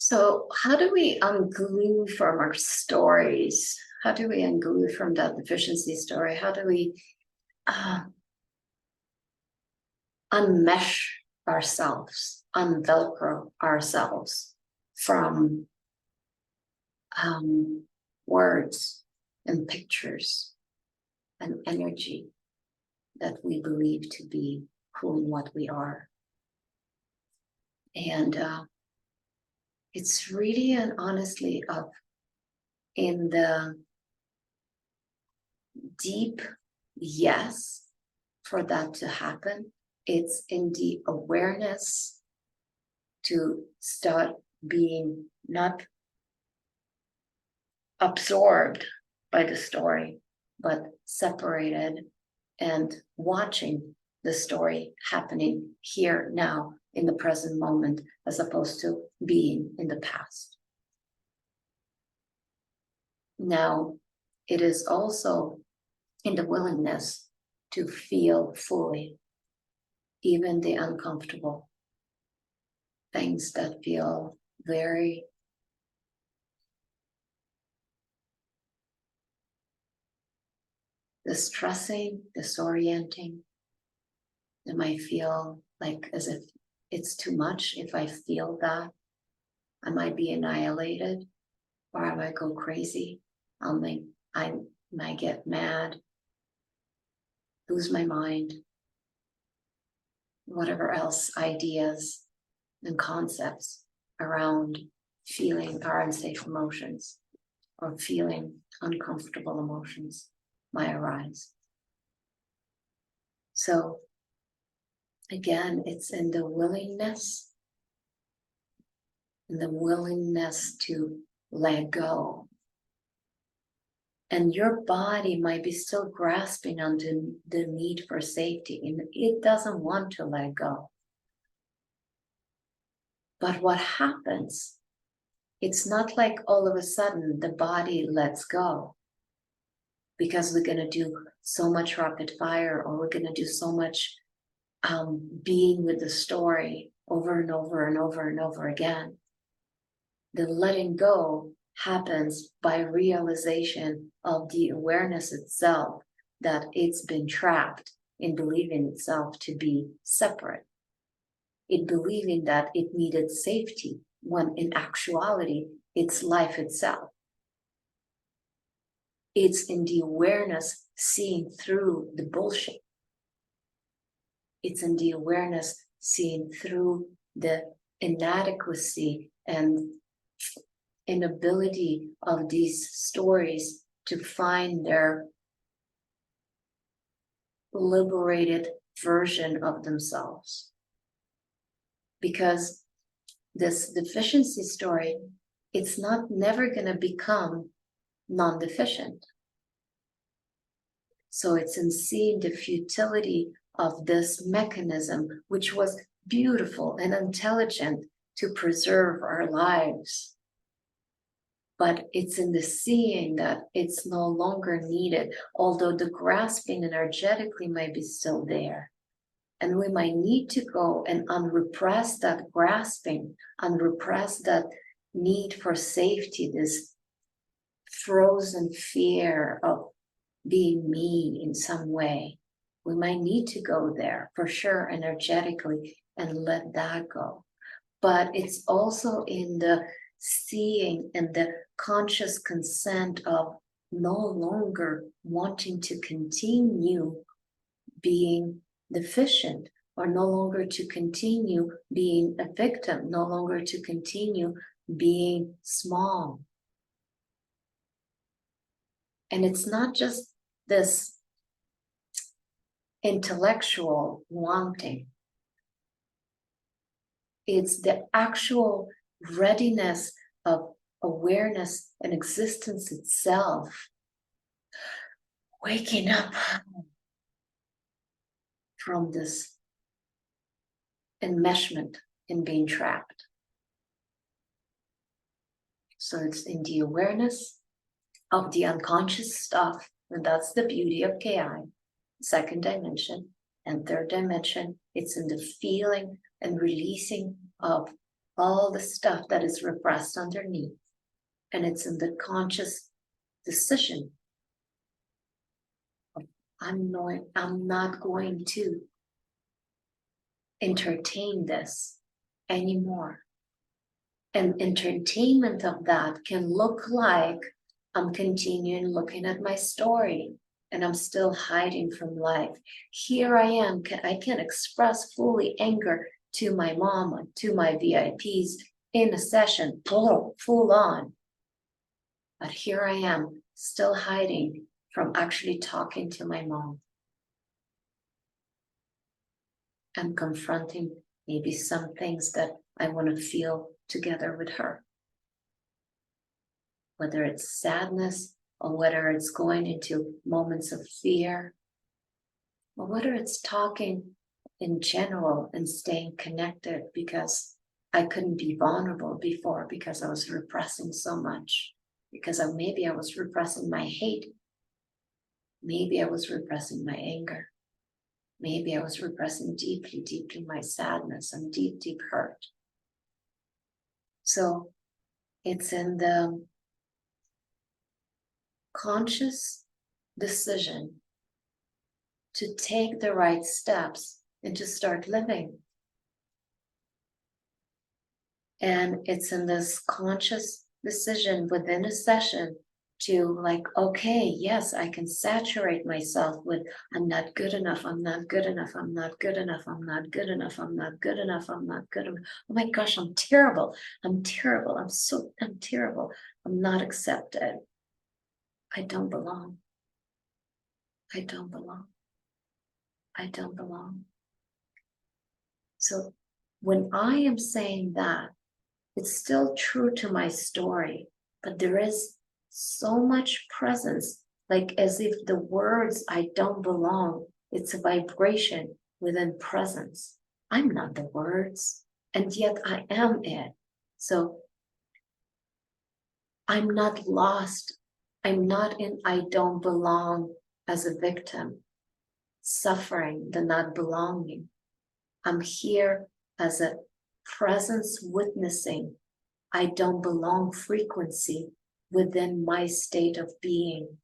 So, how do we unglue from our stories? How do we unglue from that deficiency story? How do we uh, unmesh ourselves, unvelcro ourselves from um, words and pictures and energy that we believe to be who and what we are? And it's really and honestly up in the deep yes for that to happen. It's in the awareness to start being not absorbed by the story, but separated and watching the story happening here now in the present moment, as opposed to being in the past. Now, it is also in the willingness to feel fully, even the uncomfortable things that feel very distressing, disorienting. It might feel like as if it's too much. If I feel that, I might be annihilated, or I might go crazy. I might get mad, lose my mind, whatever else ideas and concepts around feeling our unsafe emotions or feeling uncomfortable emotions might arise. So again, it's in the willingness to let go. And your body might be still grasping onto the need for safety, and it doesn't want to let go. But what happens, it's not like all of a sudden the body lets go because we're going to do so much rapid fire, or we're going to do so much being with the story over and over and over and over again. The letting go happens by realization of the awareness itself that it's been trapped in believing itself to be separate. It believing that it needed safety, when in actuality, it's life itself. It's in the awareness seeing through the bullshit. It's in the awareness seeing through the inadequacy and inability of these stories to find their liberated version of themselves. Because this deficiency story, it's not never going to become non-deficient. So it's in seeing the futility of this mechanism, which was beautiful and intelligent to preserve our lives. But it's in the seeing that it's no longer needed, although the grasping energetically might be still there. And we might need to go and unrepress that grasping, unrepress that need for safety, this frozen fear of being me in some way. We might need to go there for sure energetically and let that go. But it's also in the seeing and the conscious consent of no longer wanting to continue being deficient, or no longer to continue being a victim, no longer to continue being small. And it's not just this intellectual wanting. It's the actual readiness of awareness and existence itself waking up from this enmeshment in being trapped. So it's in the awareness of the unconscious stuff, and that's the beauty of KI, second dimension. And third dimension, it's in the feeling and releasing of all the stuff that is repressed underneath. And it's in the conscious decision of I'm not going to entertain this anymore. And entertainment of that can look like I'm continuing looking at my story and I'm still hiding from life. Here I am, I can express fully anger to my mama, to my VIPs in a session, full on. But here I am, still hiding from actually talking to my mom and confronting maybe some things that I want to feel together with her. Whether it's sadness or whether it's going into moments of fear, or whether it's talking in general and staying connected because I couldn't be vulnerable before because I was repressing so much, because maybe I was repressing my hate, maybe I was repressing my anger, maybe I was repressing deeply, deeply my sadness and deep, deep hurt. So it's in the conscious decision to take the right steps and to start living. And it's in this conscious decision within a session to like, okay, yes, I can saturate myself with I'm not good enough, I'm not good enough, I'm not good enough, I'm not good enough, I'm not good enough, I'm not good enough. Oh my gosh, I'm terrible, I'm terrible, I'm terrible, I'm not accepted. I don't belong. I don't belong. I don't belong. So when I am saying that, it's still true to my story, but there is so much presence, like as if the words I don't belong, it's a vibration within presence. I'm not the words, and yet I am it. So I'm not lost. I'm not in I don't belong as a victim, suffering the not belonging. I'm here as a presence witnessing I don't belong frequency within my state of being.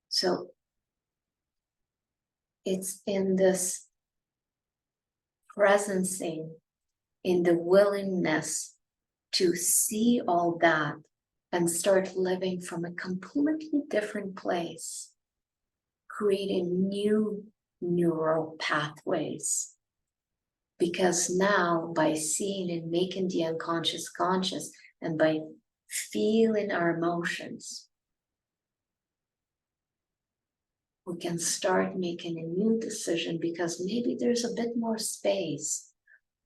So it's in this presencing, in the willingness to see all that and start living from a completely different place, creating new neural pathways. Because now, by seeing and making the unconscious conscious, and by feeling our emotions, we can start making a new decision because maybe there's a bit more space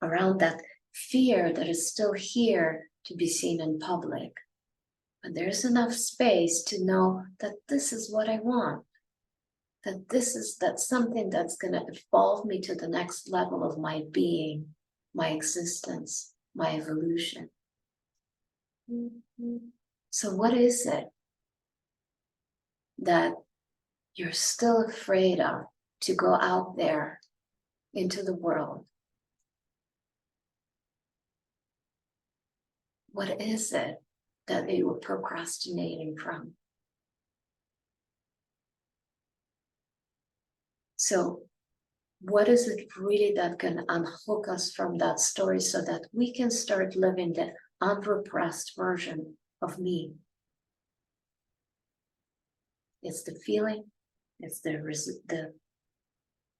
around that fear that is still here to be seen in public. But there's enough space to know that this is what I want, that that's something that's going to evolve me to the next level of my being, my existence, my evolution. So what is it that you're still afraid of to go out there into the world? What is it that you were procrastinating from? So what is it really that can unhook us from that story so that we can start living the unrepressed version of me? It's the feeling, it's the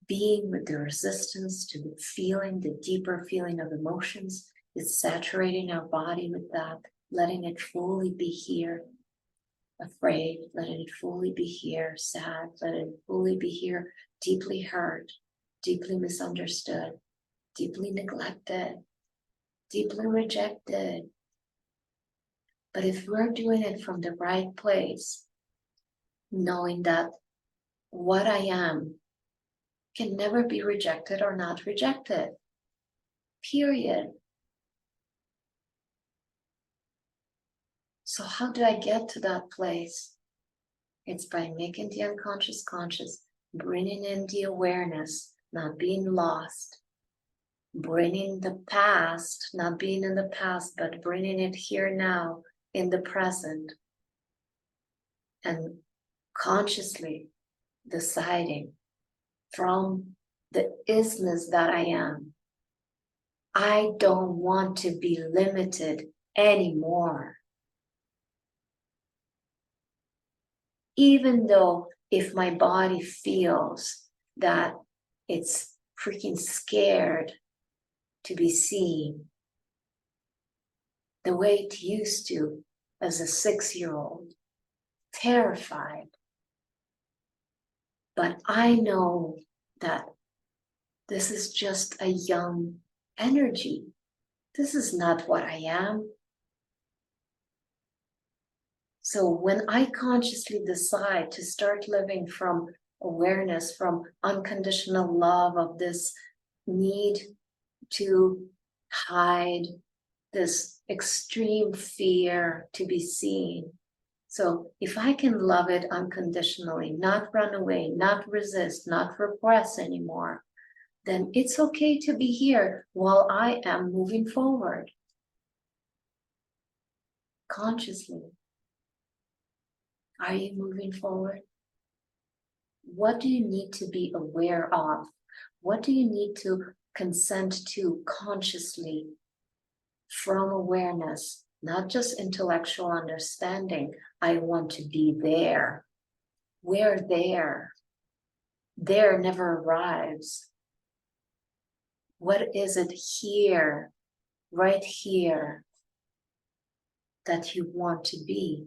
being with the resistance to the feeling, the deeper feeling of emotions. It's saturating our body with that, letting it fully be here. Afraid, letting it fully be here. Sad, letting it fully be here. Deeply hurt, deeply misunderstood, deeply neglected, deeply rejected. But if we're doing it from the right place, knowing that what I am can never be rejected or not rejected, period. So how do I get to that place? It's by making the unconscious conscious bringing in the awareness, not being lost, bringing the past, not being in the past, but bringing it here now in the present, and consciously deciding from the isness that I am, I don't want to be limited anymore. Even though if my body feels that it's freaking scared to be seen the way it used to as a 6-year-old, terrified. But I know that this is just a young energy. This is not what I am. So when I consciously decide to start living from awareness, from unconditional love of this need to hide, this extreme fear to be seen. So if I can love it unconditionally, not run away, not resist, not repress anymore, then it's okay to be here while I am moving forward consciously. Are you moving forward? What do you need to be aware of? What do you need to consent to consciously from awareness, not just intellectual understanding? I want to be there. We're there. There never arrives. What is it here, right here, that you want to be?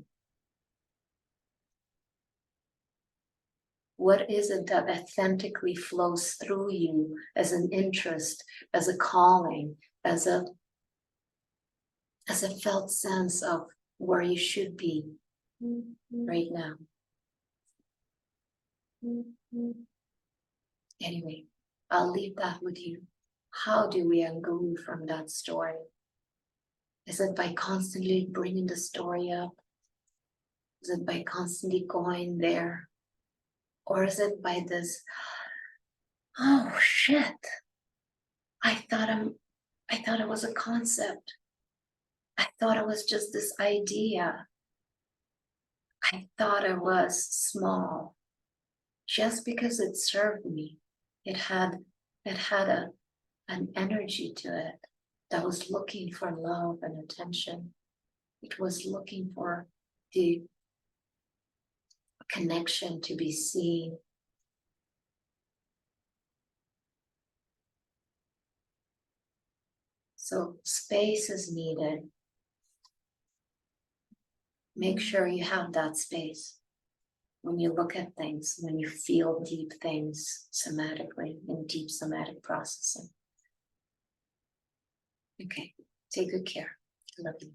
What is it that authentically flows through you as an interest, as a calling, as a felt sense of where you should be right now? Anyway, I'll leave that with you. How do we unglue from that story? Is it by constantly bringing the story up? Is it by constantly going there? Or is it by this, oh shit, I thought it was a concept. I thought it was just this idea. I thought it was small. Just because it served me, it had an energy to it that was looking for love and attention. It was looking for the connection to be seen. So space is needed. Make sure you have that space when you look at things, when you feel deep things somatically in deep somatic processing. Okay, take good care. I love you.